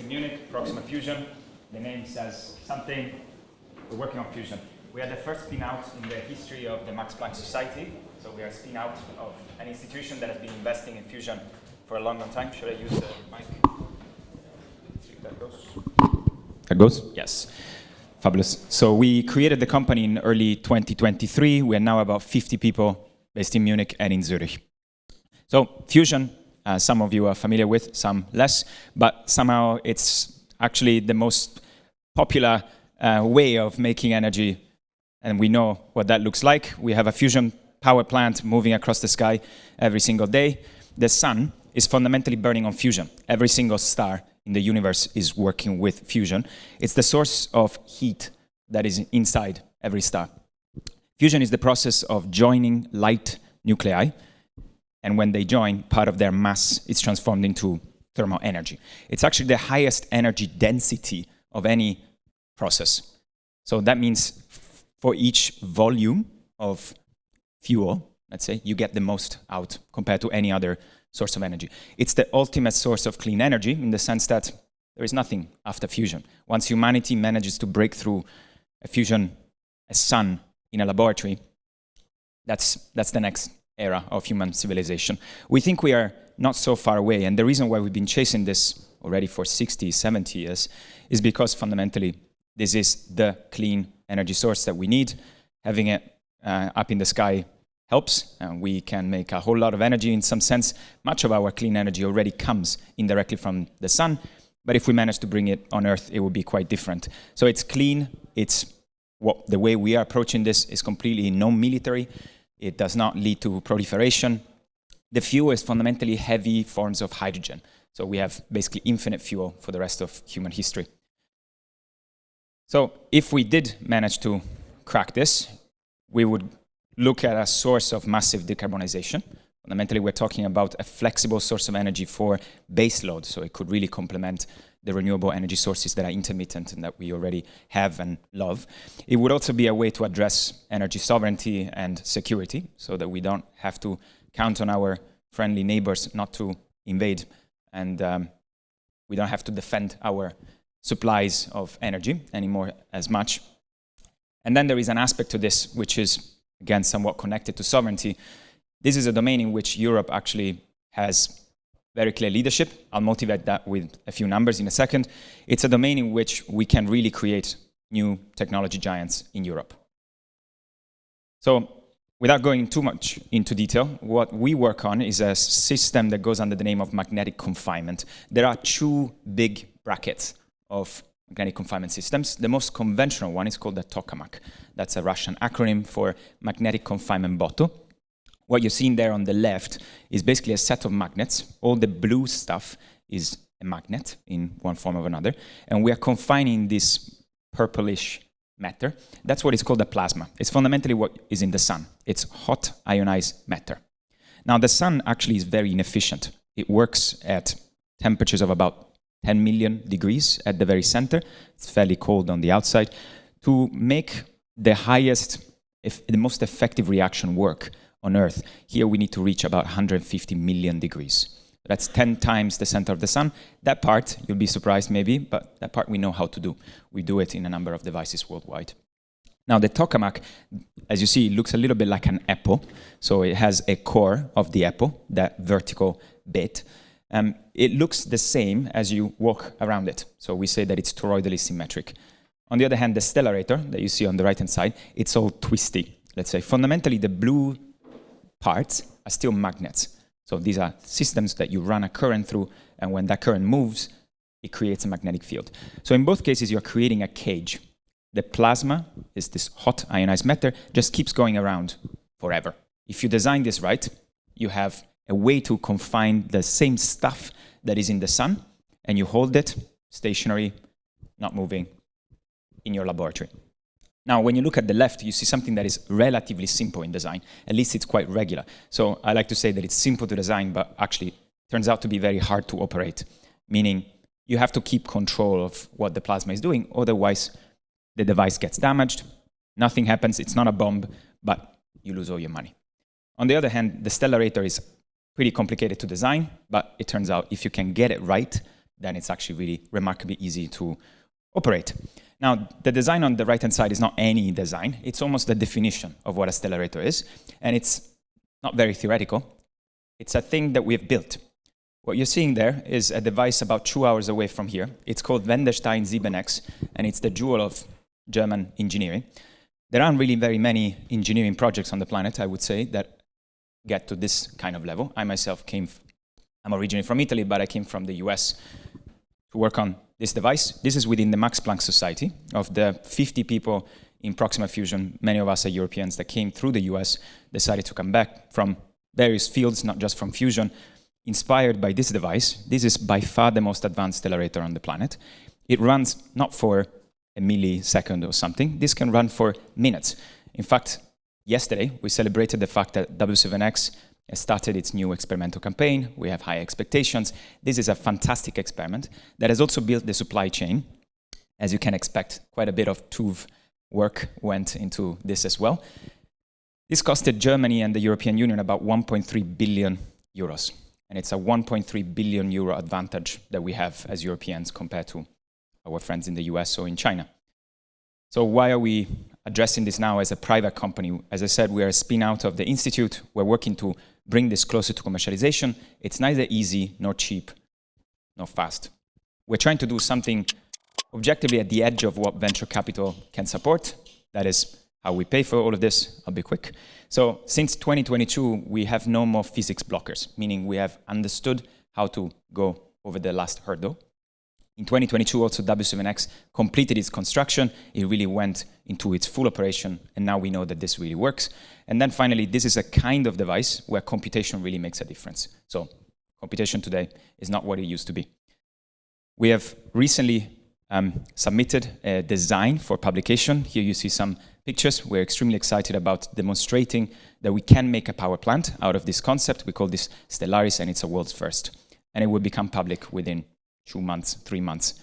in Munich, Proxima Fusion. The name says something. We're working on fusion. We are the first spin-out in the history of the Max Planck Society. So we are a spin-out of an institution that has been investing in fusion for a long, long time. Should I use the mic? That goes? That goes? Yes. Fabulous. So we created the company in early 2023. We are now about 50 people based in Munich and in Zurich. So fusion, some of you are familiar with, some less, but somehow it's actually the most popular way of making energy, and we know what that looks like. We have a fusion power plant moving across the sky every single day. The sun is fundamentally burning on fusion. Every single star in the universe is working with fusion. It's the source of heat that is inside every star. Fusion is the process of joining light nuclei, and when they join, part of their mass is transformed into thermal energy. It's actually the highest energy density of any process. So that means for each volume of fuel, let's say, you get the most out compared to any other source of energy. It's the ultimate source of clean energy in the sense that there is nothing after fusion. Once humanity manages to break through a sun in a laboratory, that's the next era of human civilization. We think we are not so far away, and the reason why we've been chasing this already for 60, 70 years is because fundamentally this is the clean energy source that we need. Having it up in the sky helps, and we can make a whole lot of energy in some sense. Much of our clean energy already comes indirectly from the sun, but if we manage to bring it on Earth, it would be quite different. So it's clean, the way we are approaching this is completely non-military. It does not lead to proliferation. The fuel is fundamentally heavy forms of hydrogen. So we have basically infinite fuel for the rest of human history. So if we did manage to crack this, we would look at a source of massive decarbonization. Fundamentally, we're talking about a flexible source of energy for base load. So it could really complement the renewable energy sources that are intermittent and that we already have and love. It would also be a way to address energy sovereignty and security so that we don't have to count on our friendly neighbors not to invade, and we don't have to defend our supplies of energy anymore as much. And then there is an aspect to this which is, again, somewhat connected to sovereignty. This is a domain in which Europe actually has very clear leadership. I'll motivate that with a few numbers in a second. It's a domain in which we can really create new technology giants in Europe. So without going too much into detail, what we work on is a system that goes under the name of magnetic confinement. There are two big brackets of magnetic confinement systems. The most conventional one is called the tokamak. That's a Russian acronym for magnetic confinement bottle. What you're seeing there on the left is basically a set of magnets. All the blue stuff is a magnet in one form or another. And we are confining this purplish matter. That's what is called a plasma. It's fundamentally what is in the sun. It's hot ionized matter. Now, the sun actually is very inefficient. It works at temperatures of about 10 million degrees at the very center. It's fairly cold on the outside. To make the most effective reaction work on Earth, here we need to reach about 150 million degrees. That's 10 times the center of the sun. That part, you'll be surprised maybe, but that part we know how to do. We do it in a number of devices worldwide. Now the tokamak, as you see, looks a little bit like an apple. So it has a core of the apple, that vertical bit. It looks the same as you walk around it. So we say that it's toroidally symmetric. On the other hand, the stellarator that you see on the right-hand side, it's all twisty. Let's say fundamentally the blue parts are still magnets. So these are systems that you run a current through, and when that current moves, it creates a magnetic field. So in both cases, you're creating a cage. The plasma is this hot ionized matter, just keeps going around forever. If you design this right, you have a way to confine the same stuff that is in the sun, and you hold it stationary, not moving, in your laboratory. Now, when you look at the left, you see something that is relatively simple in design. At least it's quite regular. So I like to say that it's simple to design, but actually turns out to be very hard to operate, meaning you have to keep control of what the plasma is doing. Otherwise, the device gets damaged, nothing happens, it's not a bomb, but you lose all your money. On the other hand, the stellarator is pretty complicated to design, but it turns out if you can get it right, then it's actually really remarkably easy to operate. Now, the design on the right-hand side is not any design. It's almost the definition of what a stellarator is. And it's not very theoretical. It's a thing that we've built. What you're seeing there is a device about 2 hours away from here. It's called Wendelstein 7X, and it's the jewel of German engineering. There aren't really very many engineering projects on the planet, I would say, that get to this kind of level. I myself I'm originally from Italy, but I came from the US to work on this device. This is within the Max Planck Society. Of the 50 people in Proxima Fusion, many of us are Europeans that came through the US, decided to come back from various fields, not just from fusion, inspired by this device. This is by far the most advanced stellarator on the planet. It runs not for a millisecond or something. This can run for minutes. In fact, yesterday, we celebrated the fact that W7X has started its new experimental campaign. We have high expectations. This is a fantastic experiment that has also built the supply chain. As you can expect, quite a bit of TÜV work went into this as well. This costed Germany and the European Union about 1.3 billion euros. And it's a 1.3 billion euro advantage that we have as Europeans compared to our friends in the US or in China. So why are we addressing this now as a private company? As I said, we are a spin out of the Institute. We're working to bring this closer to commercialization. It's neither easy nor cheap nor fast. We're trying to do something objectively at the edge of what venture capital can support. That is how we pay for all of this. I'll be quick. So since 2022, we have no more physics blockers, meaning we have understood how to go over the last hurdle. In 2022, also W7X completed its construction. It really went into its full operation, and now we know that this really works. And then finally, this is a kind of device where computation really makes a difference. So computation today is not what it used to be. We have recently submitted a design for publication. Here you see some pictures. We're extremely excited about demonstrating that we can make a power plant out of this concept. We call this Stellaris, and it's a world's first. And it will become public within 2 months, 3 months.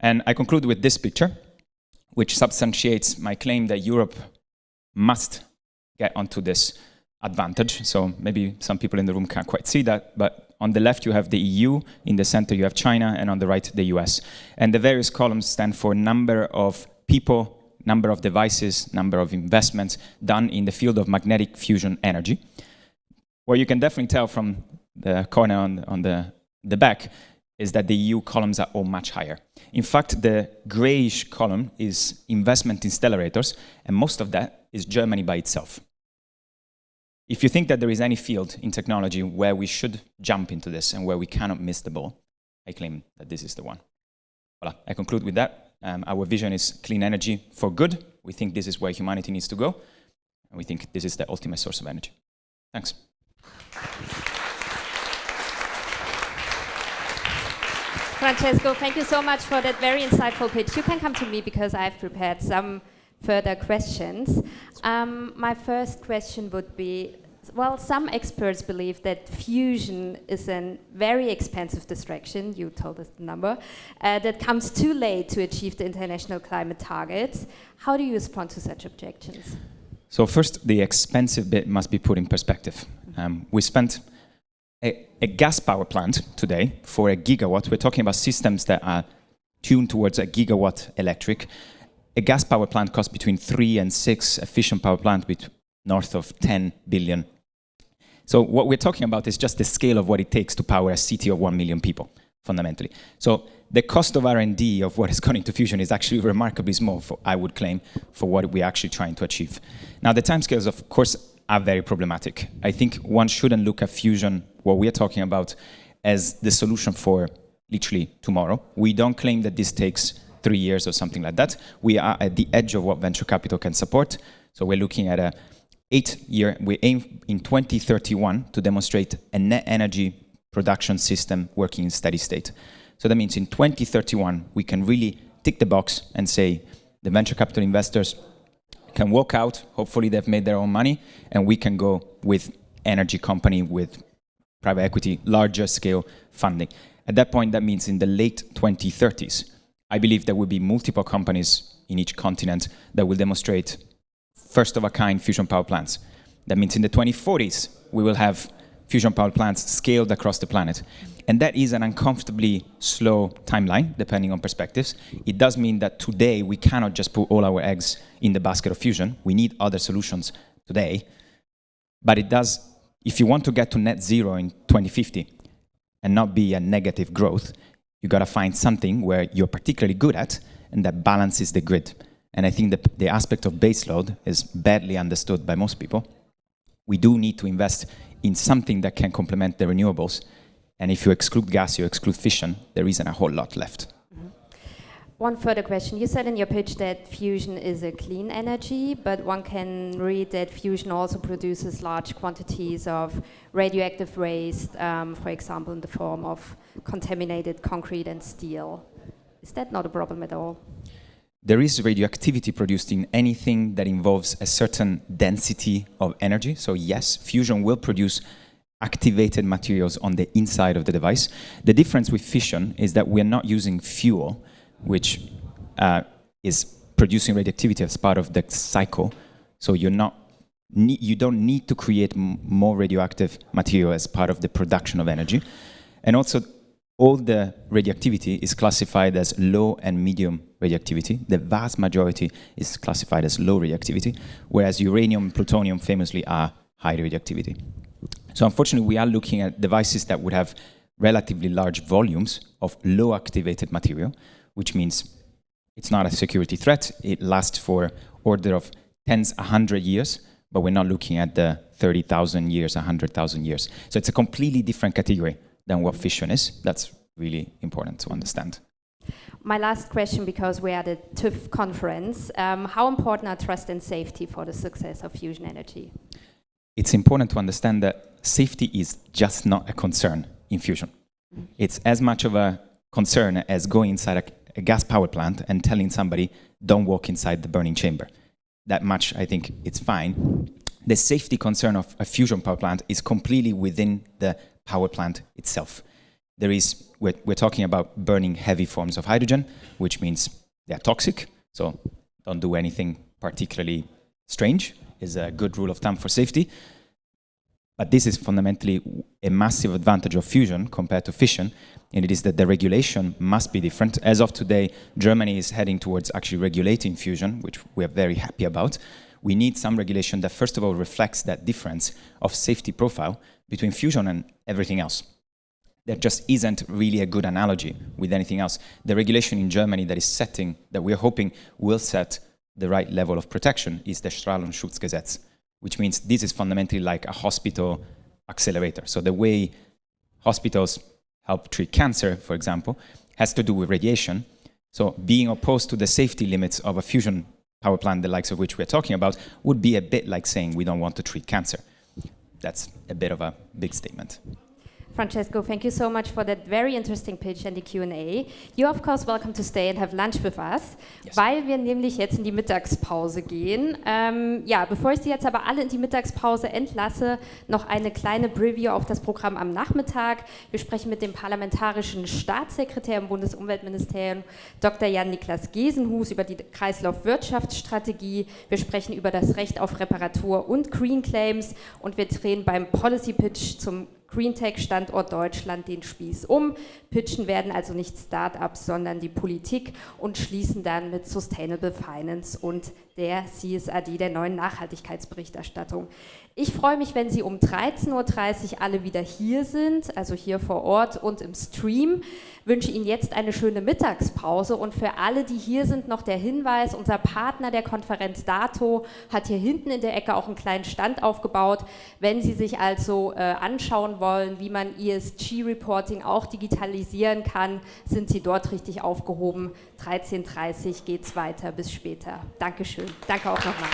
And I conclude with this picture, which substantiates my claim that Europe must get onto this advantage. So maybe some people in the room can't quite see that, but on the left you have the EU, in the center you have China, and on the right the US. And the various columns stand for number of people, number of devices, number of investments done in the field of magnetic fusion energy. What you can definitely tell from the corner on the back is that the EU columns are all much higher. In fact, the grayish column is investment in stellarators, and most of that is Germany by itself. If you think that there is any field in technology where we should jump into this and where we cannot miss the ball, I claim that this is the one. Voilà, I conclude with that. Our vision is clean energy for good. We think this is where humanity needs to go, and we think this is the ultimate source of energy. Thanks. Francesco, thank you so much for that very insightful pitch. You can come to me because I've prepared some further questions. My first question would be, well, some experts believe that fusion is a very expensive distraction, you told us the number, that comes too late to achieve the international climate targets. How do you respond to such objections? So first, the expensive bit must be put in perspective. We spent a gas power plant today for a gigawatt. We're talking about systems that are tuned towards a gigawatt electric. A gas power plant costs between 3 and 6, efficient power plant with north of 10 billion. So what we're talking about is just the scale of what it takes to power a city of 1 million people, fundamentally. So the cost of R&D of what is going into fusion is actually remarkably small, I would claim, for what we're actually trying to achieve. Now, the timescales, of course, are very problematic. I think one shouldn't look at fusion, what we're talking about, as the solution for literally tomorrow. We don't claim that this takes 3 years or something like that. We are at the edge of what venture capital can support. So we're looking at a 8-year, we aim in 2031 to demonstrate a net energy production system working in steady state. So that means in 2031, we can really tick the box and say the venture capital investors can walk out, hopefully they've made their own money, and we can go with energy company, with private equity, larger scale funding. At that point, that means in the late 2030s, I believe there will be multiple companies in each continent that will demonstrate first-of-a-kind fusion power plants. That means in the 2040s, we will have fusion power plants scaled across the planet. And that is an uncomfortably slow timeline, depending on perspectives. It does mean that today we cannot just put all our eggs in the basket of fusion. We need other solutions today. But it does, if you want to get to net zero in 2050 and not be a negative growth, you got to find something where you're particularly good at and that balances the grid. And I think that the aspect of baseload is badly understood by most people. We do need to invest in something that can complement the renewables. And if you exclude gas, you exclude fission, there isn't a whole lot left. Mm-hmm. One further question. You said in your pitch that fusion is a clean energy, but one can read that fusion also produces large quantities of radioactive waste, for example, in the form of contaminated concrete and steel. Is that not a problem at all? There is radioactivity produced in anything that involves a certain density of energy. So yes, fusion will produce activated materials on the inside of the device. The difference with fission is that we're not using fuel, which is producing radioactivity as part of the cycle. So you don't need to create more radioactive material as part of the production of energy. And also, all the radioactivity is classified as low and medium radioactivity. The vast majority is classified as low radioactivity, whereas uranium and plutonium famously are high radioactivity. So unfortunately, we are looking at devices that would have relatively large volumes of low activated material, which means it's not a security threat. It lasts for order of tens, 100 years, but we're not looking at the 30,000 years, 100,000 years. So it's a completely different category than what fission is. That's really important to understand. My last question, because we're at a TÜV conference, how important are trust and safety for the success of fusion energy? It's important to understand that safety is just not a concern in fusion. Mm-hmm. It's as much of a concern as going inside a gas power plant and telling somebody, don't walk inside the burning chamber. That much, I think, it's fine. The safety concern of a fusion power plant is completely within the power plant itself. We're talking about burning heavy forms of hydrogen, which means they're toxic, so don't do anything particularly strange, is a good rule of thumb for safety. But this is fundamentally a massive advantage of fusion compared to fission, and it is that the regulation must be different. As of today, Germany is heading towards actually regulating fusion, which we are very happy about. We need some regulation that, first of all, reflects that difference of safety profile between fusion and everything else. There just isn't really a good analogy with anything else. The regulation in Germany that we're hoping will set the right level of protection is the Strahlenschutzgesetz, which means this is fundamentally like a hospital accelerator. So the way hospitals help treat cancer, for example, has to do with radiation. So being opposed to the safety limits of a fusion power plant, the likes of which we're talking about, would be a bit like saying we don't want to treat cancer. That's a bit of a big statement. Francesco, thank you so much for that very interesting pitch and the Q&A. You're of course welcome to stay and have lunch with us, yes. Weil wir nämlich jetzt in die Mittagspause gehen. Ja, bevor ich Sie jetzt aber alle in die Mittagspause entlasse, noch eine kleine Preview auf das Programm am Nachmittag. Wir sprechen mit dem parlamentarischen Staatssekretär im Bundesumweltministerium, Dr. Jan-Niklas Gesenhus, über die Kreislaufwirtschaftsstrategie. Wir sprechen über das Recht auf Reparatur und Green Claims und wir drehen beim Policy Pitch zum Green Tech Standort Deutschland den Spieß um, pitchen werden also nicht Start-ups, sondern die Politik und schließen dann mit Sustainable Finance und der CSRD, der neuen Nachhaltigkeitsberichterstattung. Ich freue mich, wenn Sie um 13:30 Uhr alle wieder hier sind, also hier vor Ort und im Stream. Wünsche Ihnen jetzt eine schöne Mittagspause und für alle, die hier sind, noch der Hinweis, unser Partner der Konferenz Dato hat hier hinten in der Ecke auch einen kleinen Stand aufgebaut. Wenn Sie sich also anschauen wollen, wie man ESG-Reporting auch digitalisieren kann, sind Sie dort richtig aufgehoben. 13:30 Uhr geht's weiter, bis später. Dankeschön. Danke auch nochmal.